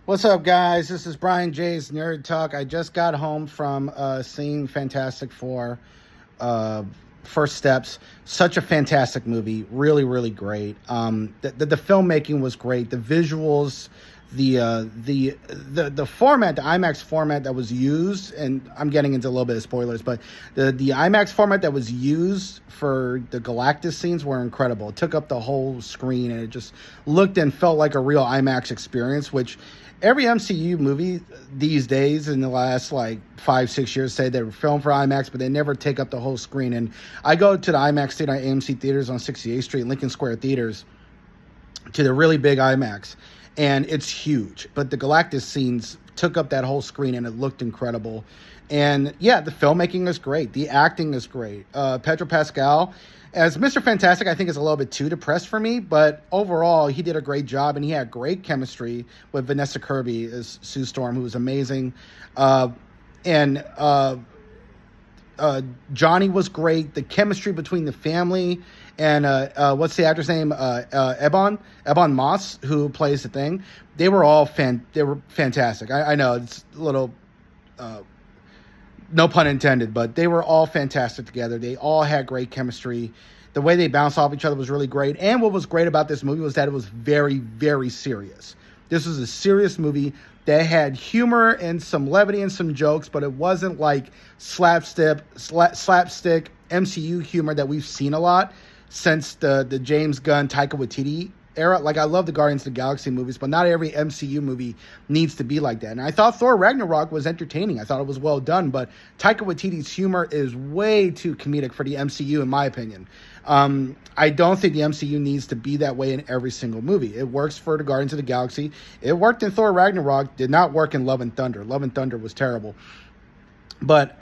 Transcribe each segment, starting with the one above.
What's up, guys? This is Brian J's Nerd Talk. I just got home from seeing Fantastic Four, First Steps. Such a fantastic movie. Really, really great. The filmmaking was great. The visuals, the format, the IMAX format that was used, and I'm getting into a little bit of spoilers, but the IMAX format that was used for the Galactus scenes were incredible. It took up the whole screen, and it just looked and felt like a real IMAX experience, which every MCU movie these days in the last like 5-6 years say they were filmed for IMAX, but they never take up the whole screen. And I go to the IMAX theater at AMC Theaters on 68th Street, Lincoln Square Theaters, to the really big IMAX, and it's huge. But the Galactus scenes took up that whole screen, and it looked incredible. And yeah, the filmmaking is great. The acting is great. Pedro Pascal as Mr. Fantastic, I think, is a little bit too depressed for me, but overall, he did a great job, and he had great chemistry with Vanessa Kirby as Sue Storm, who was amazing. And Johnny was great. The chemistry between the family and what's the actor's name? Ebon Moss, who plays the Thing. They were all fantastic. I know it's a little. No pun intended, but they were all fantastic together. They all had great chemistry. The way they bounced off each other was really great. And what was great about this movie was that it was very, very serious. This was a serious movie that had humor and some levity and some jokes, but it wasn't like slapstick MCU humor that we've seen a lot since the James Gunn, Taika Waititi era. Like, I love the Guardians of the Galaxy movies, but not every MCU movie needs to be like that. And I thought Thor Ragnarok was entertaining. I thought it was well done, but Taika Waititi's humor is way too comedic for the MCU, in my opinion. I don't think the MCU needs to be that way in every single movie. It works for the Guardians of the Galaxy. It worked in Thor Ragnarok. Did not work in Love and Thunder. Love and Thunder was terrible. But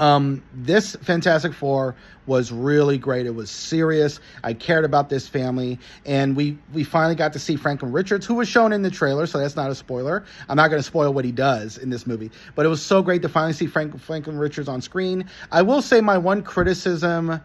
this Fantastic Four was really great. It was serious. I cared about this family. And we finally got to see Franklin Richards, who was shown in the trailer, so that's not a spoiler. I'm not going to spoil what he does in this movie. But it was so great to finally see Franklin Richards on screen. I will say my one criticism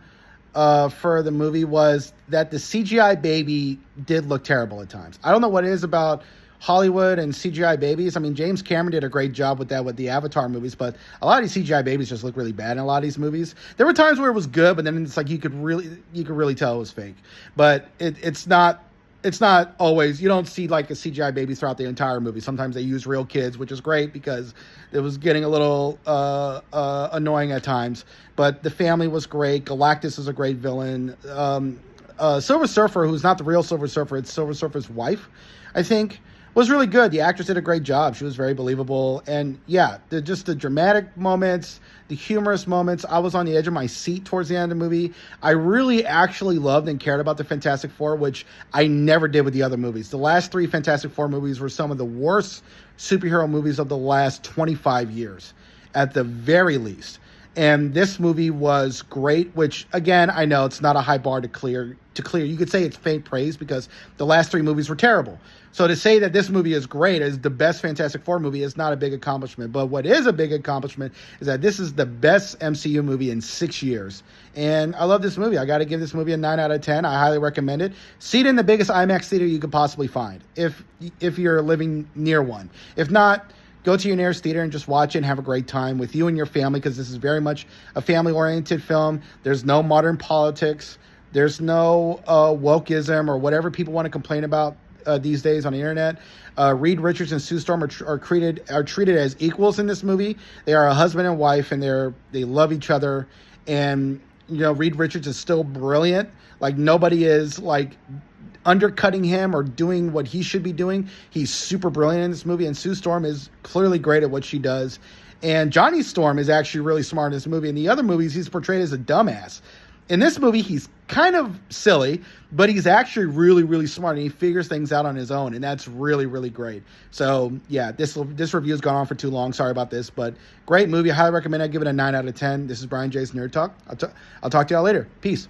for the movie was that the CGI baby did look terrible at times. I don't know what it is about Hollywood and CGI babies. I mean, James Cameron did a great job with that with the Avatar movies, but a lot of these CGI babies just look really bad in a lot of these movies. There were times where it was good, but then it's like you could really tell it was fake. But it's not always. You don't see like a CGI baby throughout the entire movie. Sometimes they use real kids, which is great because it was getting a little annoying at times. But the family was great. Galactus is a great villain. Silver Surfer, who's not the real Silver Surfer, it's Silver Surfer's wife, I think, was really good. The actress did a great job. She was very believable. And yeah, the dramatic moments, the humorous moments. I was on the edge of my seat towards the end of the movie. I really actually loved and cared about the Fantastic Four, which I never did with the other movies. The last 3 Fantastic Four movies were some of the worst superhero movies of the last 25 years, at the very least. And this movie was great, which, again, I know it's not a high bar to clear. You could say it's faint praise because the last 3 movies were terrible. So to say that this movie is great, is the best Fantastic Four movie, is not a big accomplishment. But what is a big accomplishment is that this is the best MCU movie in 6 years. And I love this movie. I got to give this movie a 9 out of 10. I highly recommend it. See it in the biggest IMAX theater you could possibly find, if you're living near one. If not, go to your nearest theater and just watch it and have a great time with you and your family, because this is very much a family-oriented film. There's no modern politics. There's no wokeism or whatever people want to complain about these days on the internet. Reed Richards and Sue Storm are treated as equals in this movie. They are a husband and wife, and they love each other. And Reed Richards is still brilliant. Like, nobody is like undercutting him or doing what he should be doing. He's super brilliant in this movie, and Sue Storm is clearly great at what she does. And Johnny Storm is actually really smart in this movie. In the other movies, he's portrayed as a dumbass. In this movie, he's kind of silly, but he's actually really, really smart, and he figures things out on his own, and that's really, really great. So, yeah, this review has gone on for too long. Sorry about this, but great movie. I highly recommend it. I give it a 9 out of 10. This is Brian J's Nerd Talk. I'll talk to y'all later. Peace.